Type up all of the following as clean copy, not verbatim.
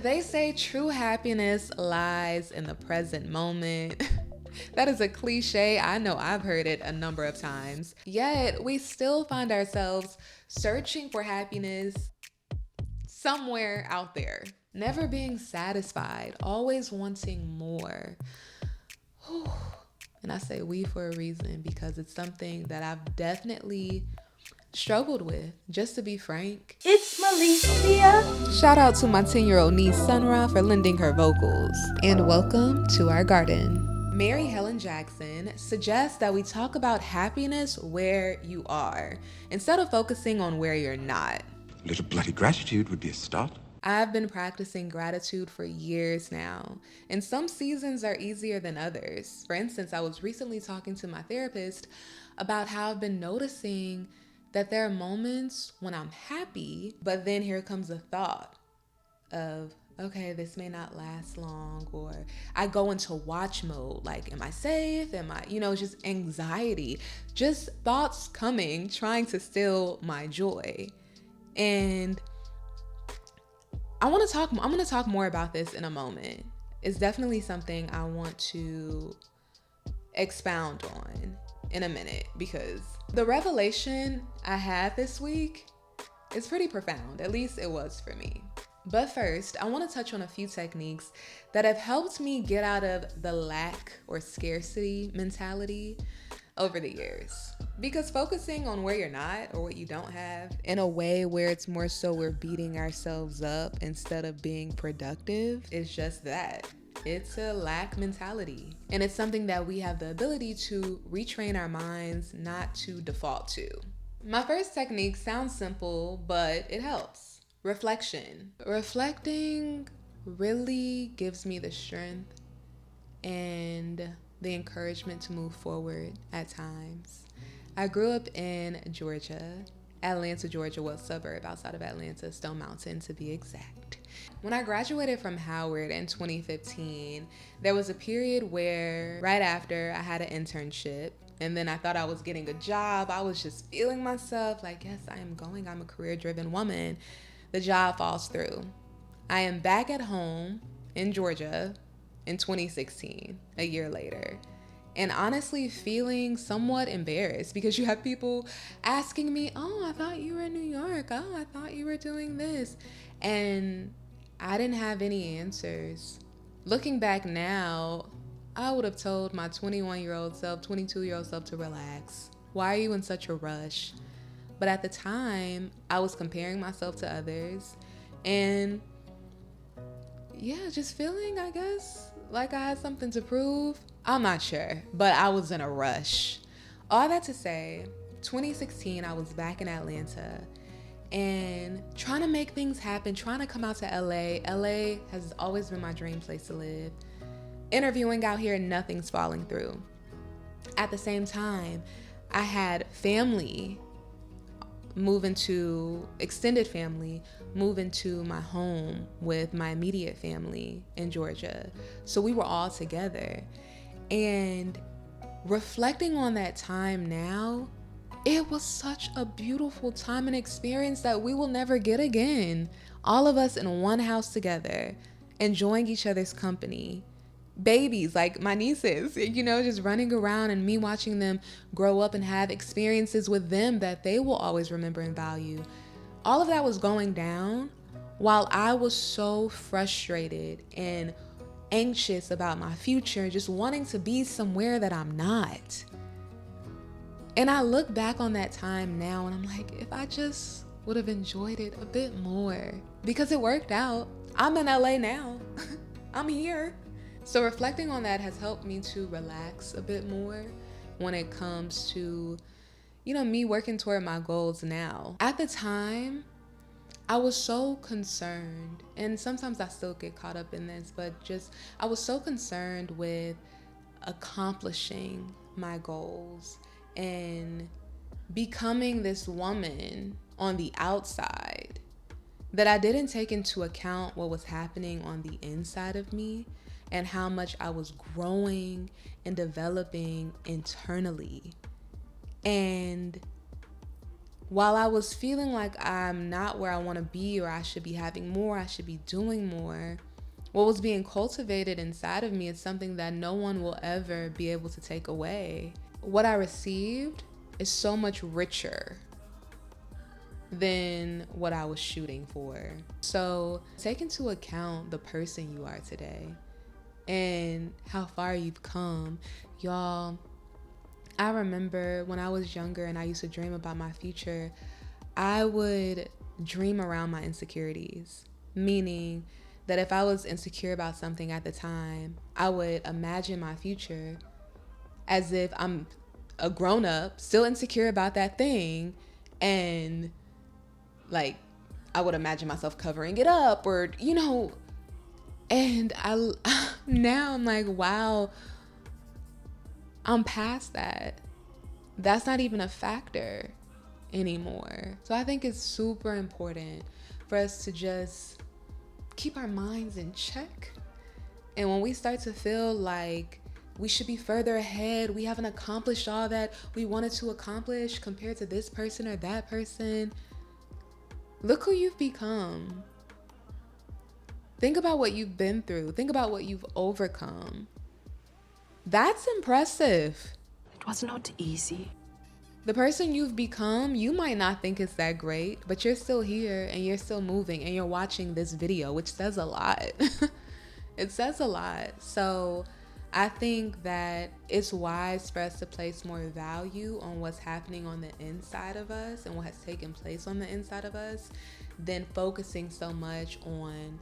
They say true happiness lies in the present moment. That is a cliche. I know I've heard it a number of times. Yet we still find ourselves searching for happiness somewhere out there, never being satisfied, always wanting more. Whew. And I say we for a reason because it's something that I've definitely struggled with, just to be frank. It's Malicia. Shout out to my 10-year-old niece Sunra for lending her vocals. And welcome to our garden. Mary Helen Jackson suggests that we talk about happiness where you are, instead of focusing on where you're not. A little bloody gratitude would be a start. I've been practicing gratitude for years now, and some seasons are easier than others. For instance, I was recently talking to my therapist about how I've been noticing that there are moments when I'm happy, but then here comes a thought of, okay, this may not last long, or I go into watch mode, like, am I safe? Am I, just anxiety, just thoughts coming, trying to steal my joy. And I'm going to talk more about this in a moment. It's definitely something I want to expound on in a minute, because the revelation I had this week is pretty profound. At least it was for me. But first, I want to touch on a few techniques that have helped me get out of the lack or scarcity mentality over the years. Because focusing on where you're not or what you don't have in a way where it's more so we're beating ourselves up instead of being productive is just that. It's a lack mentality. And it's something that we have the ability to retrain our minds not to default to. My first technique sounds simple, but it helps. Reflection. Reflecting really gives me the strength and the encouragement to move forward at times. I grew up in Georgia, Atlanta, Georgia, well, suburb outside of Atlanta, Stone Mountain to be exact. When I graduated from Howard in 2015, there was a period where right after I had an internship, and then I thought I was getting a job. I was just feeling myself like, yes, I am going. I'm a career-driven woman. The job falls through. I am back at home in Georgia in 2016, a year later. And honestly feeling somewhat embarrassed because you have people asking me, oh, I thought you were in New York. Oh, I thought you were doing this. And I didn't have any answers. Looking back now, I would have told my 21-year-old self, 22-year-old self to relax. Why are you in such a rush? But at the time, I was comparing myself to others and just feeling, I guess, like I had something to prove. I'm not sure, but I was in a rush. All that to say, 2016, I was back in Atlanta and trying to make things happen, trying to come out to LA. LA has always been my dream place to live. Interviewing out here, nothing's falling through. At the same time, I had family move into extended family, move into my home with my immediate family in Georgia. So we were all together. And reflecting on that time now, it was such a beautiful time and experience that we will never get again. All of us in one house together, enjoying each other's company. Babies, like my nieces, just running around and me watching them grow up and have experiences with them that they will always remember and value. All of that was going down while I was so frustrated and anxious about my future, just wanting to be somewhere that I'm not. And I look back on that time now and I'm like, if I just would have enjoyed it a bit more, because it worked out. I'm in LA now. I'm here. So reflecting on that has helped me to relax a bit more when it comes to, me working toward my goals now. At the time, I was so concerned, and sometimes I still get caught up in this, but I was so concerned with accomplishing my goals and becoming this woman on the outside that I didn't take into account what was happening on the inside of me and how much I was growing and developing internally. And While I was feeling like I'm not where I want to be, or I should be having more, I should be doing more, what was being cultivated inside of me is something that no one will ever be able to take away. What I received is so much richer than what I was shooting for. So take into account the person you are today and how far you've come. Y'all, I remember when I was younger and I used to dream about my future, I would dream around my insecurities, meaning that if I was insecure about something at the time, I would imagine my future as if I'm a grown up, still insecure about that thing, and like I would imagine myself covering it up, or and I now I'm like, wow, I'm past that. That's not even a factor anymore. So I think it's super important for us to just keep our minds in check. And when we start to feel like we should be further ahead, we haven't accomplished all that we wanted to accomplish compared to this person or that person, look who you've become. Think about what you've been through. Think about what you've overcome. That's impressive. It was not easy. The person you've become, you might not think it's that great, but you're still here and you're still moving and you're watching this video, which says a lot. It says a lot. So I think that it's wise for us to place more value on what's happening on the inside of us and what has taken place on the inside of us than focusing so much on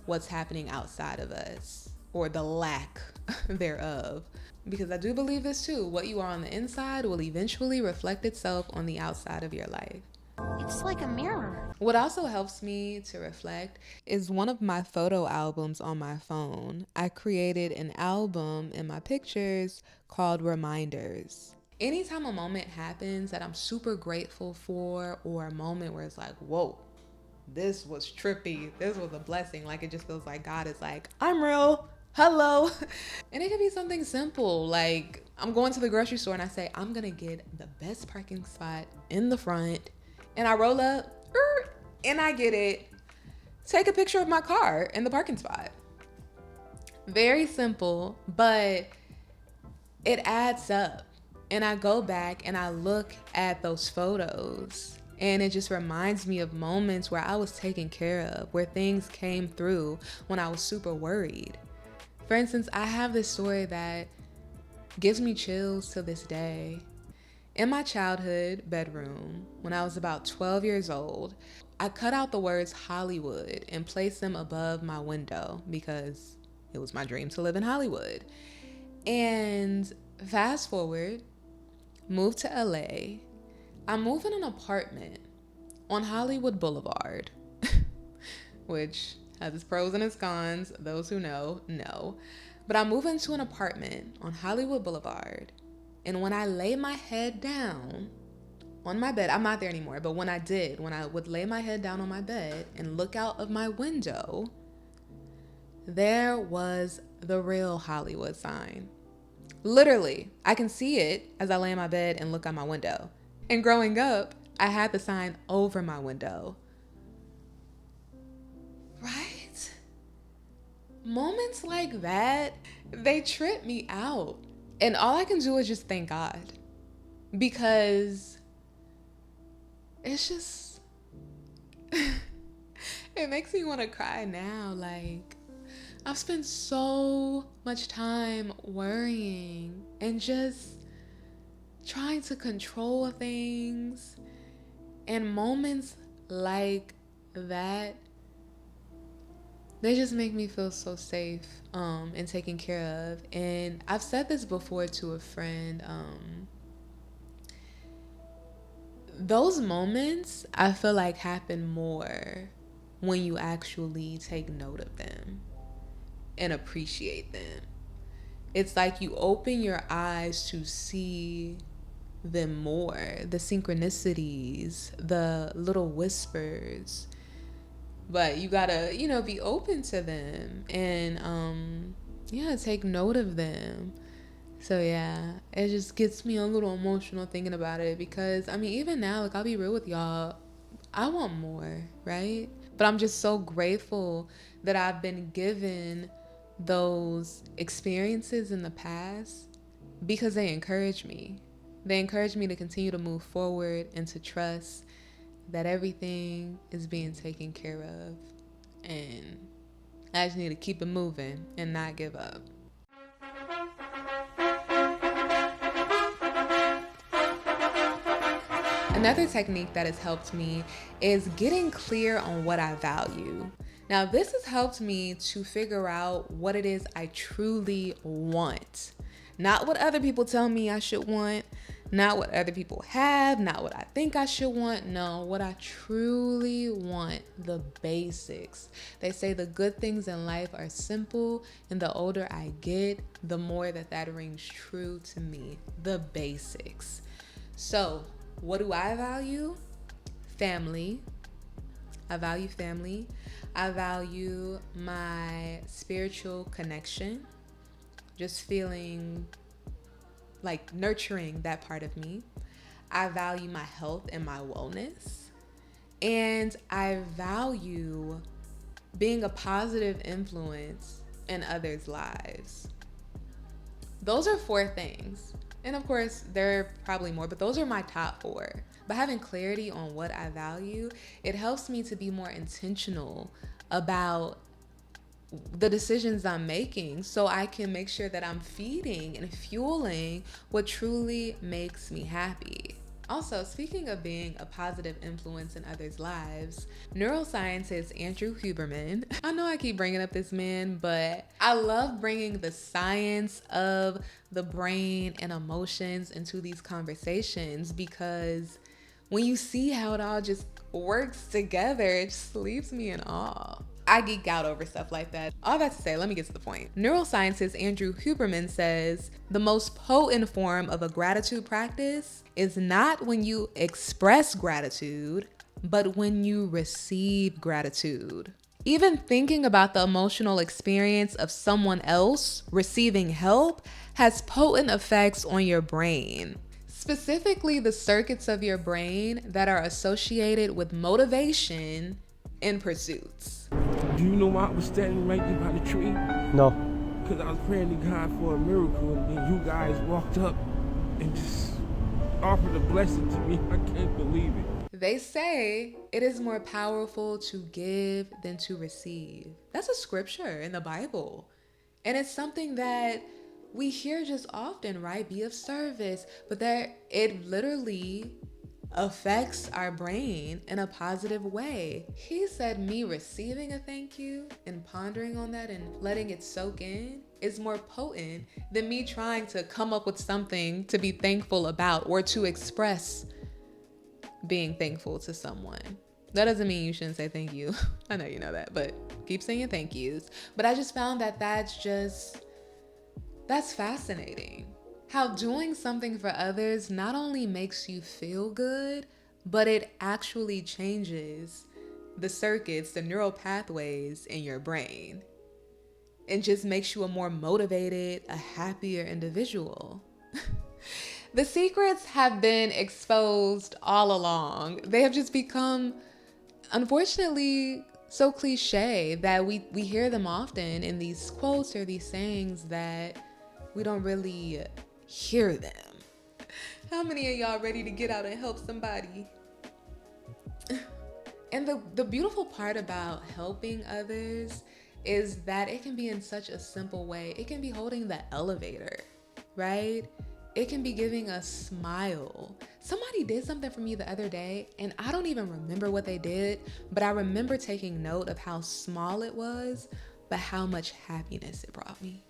what's happening outside of us or the lack thereof. Because I do believe this too. What you are on the inside will eventually reflect itself on the outside of your life. It's like a mirror. What also helps me to reflect is one of my photo albums on my phone. I created an album in my pictures called Reminders. Anytime a moment happens that I'm super grateful for, or a moment where it's like, whoa, this was trippy, this was a blessing, like it just feels like God is like, I'm real, hello. And it could be something simple, like I'm going to the grocery store and I say, I'm gonna get the best parking spot in the front, and I roll up and I get it. Take a picture of my car in the parking spot. Very simple, but it adds up. And I go back and I look at those photos and it just reminds me of moments where I was taken care of, where things came through when I was super worried. For instance, I have this story that gives me chills to this day. In my childhood bedroom, when I was about 12 years old, I cut out the words Hollywood and placed them above my window because it was my dream to live in Hollywood. And fast forward, moved to LA. I moved in an apartment on Hollywood Boulevard, which has its pros and its cons. Those who know. But I moved into an apartment on Hollywood Boulevard. And when I lay my head down on my bed, I'm not there anymore, but when I would lay my head down on my bed and look out of my window, there was the real Hollywood sign. Literally, I can see it as I lay in my bed and look out my window. And growing up, I had the sign over my window. Right? Moments like that, they trip me out. And all I can do is just thank God, because it's just, it makes me want to cry now. Like, I've spent so much time worrying and just trying to control things. And moments like that, they just make me feel so safe and taken care of. And I've said this before to a friend. Those moments, I feel like, happen more when you actually take note of them and appreciate them. It's like you open your eyes to see them more, the synchronicities, the little whispers. But you gotta, be open to them and, take note of them. So yeah, it just gets me a little emotional thinking about it because I mean, even now, like I'll be real with y'all, I want more, right? But I'm just so grateful that I've been given those experiences in the past because they encourage me. They encourage me to continue to move forward and to trust that everything is being taken care of. And I just need to keep it moving and not give up. Another technique that has helped me is getting clear on what I value. Now, this has helped me to figure out what it is I truly want. Not what other people tell me I should want, not what other people have, not what I think I should want. No, what I truly want, the basics. They say the good things in life are simple, and the older I get, the more that rings true to me. The basics. So, what do I value? Family. I value family. I value my spiritual connection. Just feeling like nurturing that part of me. I value my health and my wellness. And I value being a positive influence in others' lives. Those are 4 things. And of course, there are probably more, but those are my top 4. But having clarity on what I value, it helps me to be more intentional about the decisions I'm making so I can make sure that I'm feeding and fueling what truly makes me happy. Also, speaking of being a positive influence in others' lives, neuroscientist Andrew Huberman, I know I keep bringing up this man, but I love bringing the science of the brain and emotions into these conversations because when you see how it all just works together, it just leaves me in awe. I geek out over stuff like that. All that to say, let me get to the point. Neuroscientist Andrew Huberman says the most potent form of a gratitude practice is not when you express gratitude, but when you receive gratitude. Even thinking about the emotional experience of someone else receiving help has potent effects on your brain. Specifically, the circuits of your brain that are associated with motivation and pursuits. Do you know why I was standing right there by the tree? No. Because I was praying to God for a miracle, and then you guys walked up and just offered a blessing to me. I can't believe it. They say it is more powerful to give than to receive. That's a scripture in the Bible. And it's something that we hear just often, right? Be of service. But that it literally affects our brain in a positive way. He said me receiving a thank you and pondering on that and letting it soak in is more potent than me trying to come up with something to be thankful about or to express being thankful to someone. That doesn't mean you shouldn't say thank you. I know you know that, but keep saying thank yous. But I just found that that's fascinating. How doing something for others not only makes you feel good, but it actually changes the circuits, the neural pathways in your brain. It just makes you a more motivated, a happier individual. The secrets have been exposed all along. They have just become, unfortunately, so cliche that we hear them often in these quotes or these sayings that we don't really hear them. How many of y'all ready to get out and help somebody? And the beautiful part about helping others is that it can be in such a simple way. It can be holding the elevator, right? It can be giving a smile. Somebody did something for me the other day, and I don't even remember what they did, but I remember taking note of how small it was, but how much happiness it brought me.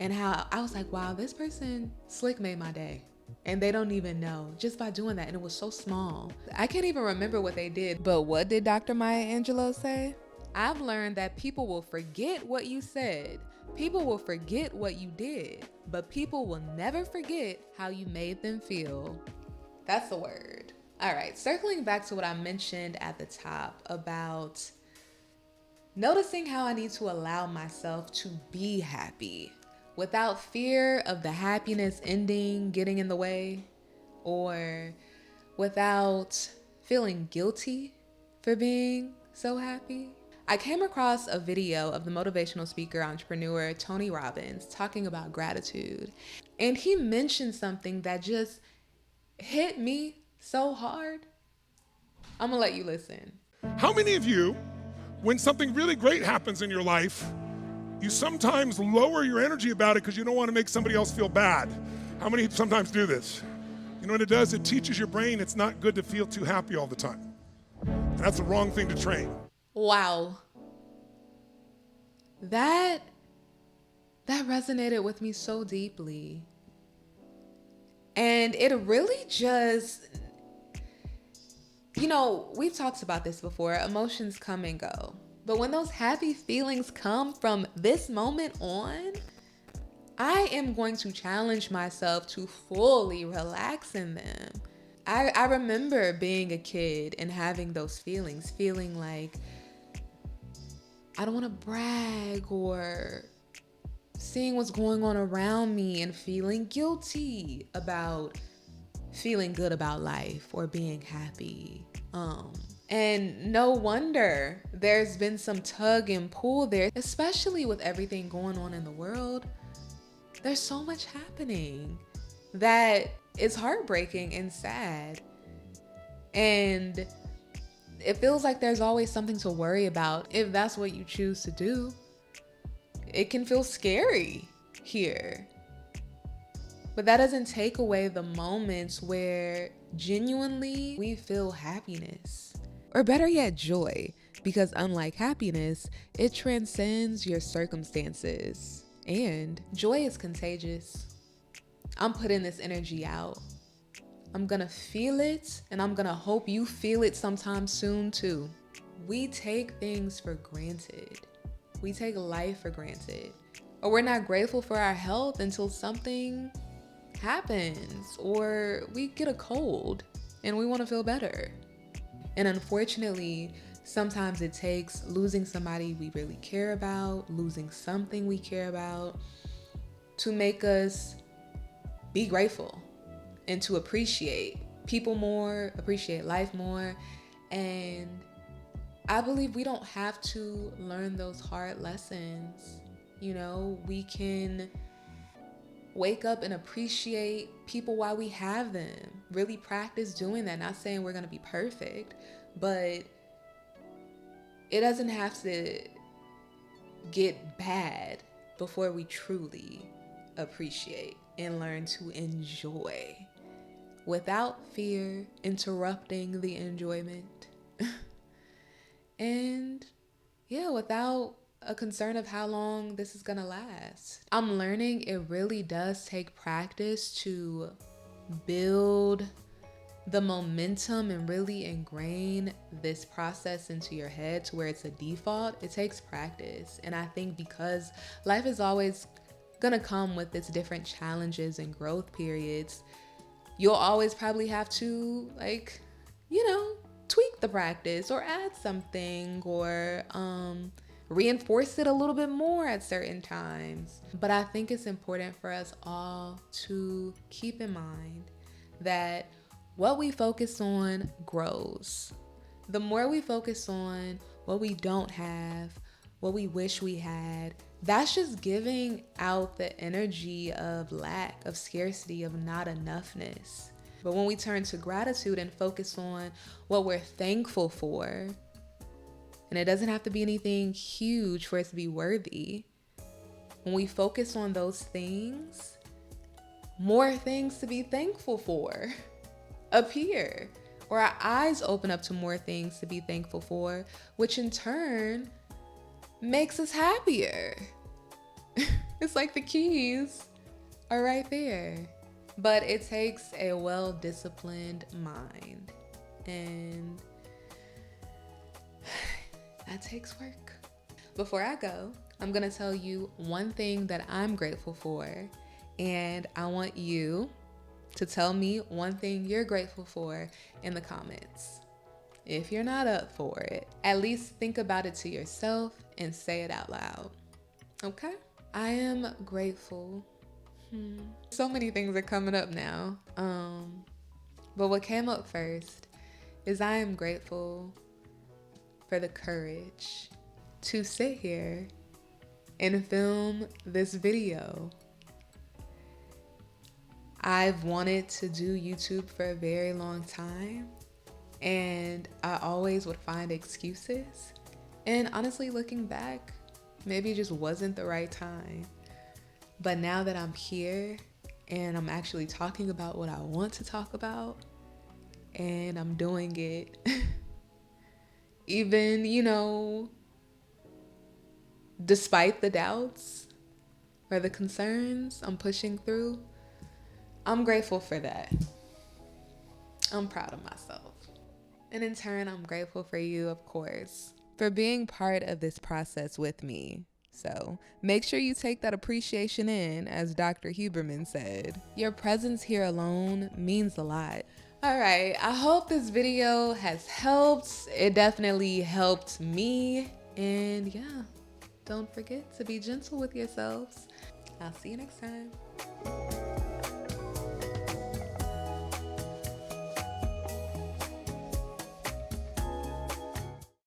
And how I was like, wow, this person slick made my day. And they don't even know just by doing that. And it was so small. I can't even remember what they did. But what did Dr. Maya Angelou say? I've learned that people will forget what you said. People will forget what you did. But people will never forget how you made them feel. That's the word. All right, circling back to what I mentioned at the top about noticing how I need to allow myself to be happy. without fear of the happiness ending, getting in the way, or without feeling guilty for being so happy. I came across a video of the motivational speaker entrepreneur Tony Robbins talking about gratitude. And he mentioned something that just hit me so hard. I'm gonna let you listen. How many of you, when something really great happens in your life, you sometimes lower your energy about it because you don't want to make somebody else feel bad? How many sometimes do this? You know what it does? It teaches your brain it's not good to feel too happy all the time. And that's the wrong thing to train. Wow. That resonated with me so deeply. And it really just, we've talked about this before. Emotions come and go. But when those happy feelings come from this moment on, I am going to challenge myself to fully relax in them. I remember being a kid and having those feelings, feeling like I don't want to brag, or seeing what's going on around me and feeling guilty about feeling good about life or being happy. And no wonder there's been some tug and pull there, especially with everything going on in the world. There's so much happening that is heartbreaking and sad. And it feels like there's always something to worry about if that's what you choose to do. It can feel scary here. But that doesn't take away the moments where genuinely we feel happiness. Or better yet, joy. Because unlike happiness, it transcends your circumstances. And joy is contagious. I'm putting this energy out. I'm gonna feel it, and I'm gonna hope you feel it sometime soon too. We take things for granted. We take life for granted. Or we're not grateful for our health until something happens, or we get a cold and we wanna feel better. And unfortunately, sometimes it takes losing somebody we really care about, losing something we care about, to make us be grateful and to appreciate people more, appreciate life more. And I believe we don't have to learn those hard lessons. We can wake up and appreciate people while we have them. Really practice doing that. Not saying we're going to be perfect, but it doesn't have to get bad before we truly appreciate and learn to enjoy without fear interrupting the enjoyment. And without a concern of how long this is gonna last. I'm learning it really does take practice to build the momentum and really ingrain this process into your head to where it's a default. It takes practice. And I think because life is always gonna come with its different challenges and growth periods, you'll always probably have to tweak the practice or add something or reinforce it a little bit more at certain times. But I think it's important for us all to keep in mind that what we focus on grows. The more we focus on what we don't have, what we wish we had, that's just giving out the energy of lack, of scarcity, of not enoughness. But when we turn to gratitude and focus on what we're thankful for, and it doesn't have to be anything huge for it to be worthy. When we focus on those things, more things to be thankful for appear, or our eyes open up to more things to be thankful for, which in turn makes us happier. It's like the keys are right there. But it takes a well-disciplined mind, and that takes work. Before I go, I'm gonna tell you one thing that I'm grateful for, and I want you to tell me one thing you're grateful for in the comments. If you're not up for it, at least think about it to yourself and say it out loud. Okay? I am grateful. So many things are coming up now. But what came up first is I am grateful for the courage to sit here and film this video. I've wanted to do YouTube for a very long time, and I always would find excuses. And honestly, looking back, maybe it just wasn't the right time. But now that I'm here and I'm actually talking about what I want to talk about, and I'm doing it, even, despite the doubts or the concerns, I'm pushing through. I'm grateful for that. I'm proud of myself. And in turn, I'm grateful for you, of course, for being part of this process with me. So make sure you take that appreciation in, as Dr. Huberman said. Your presence here alone means a lot. All right, I hope this video has helped. It definitely helped me. And yeah, don't forget to be gentle with yourselves. I'll see you next time.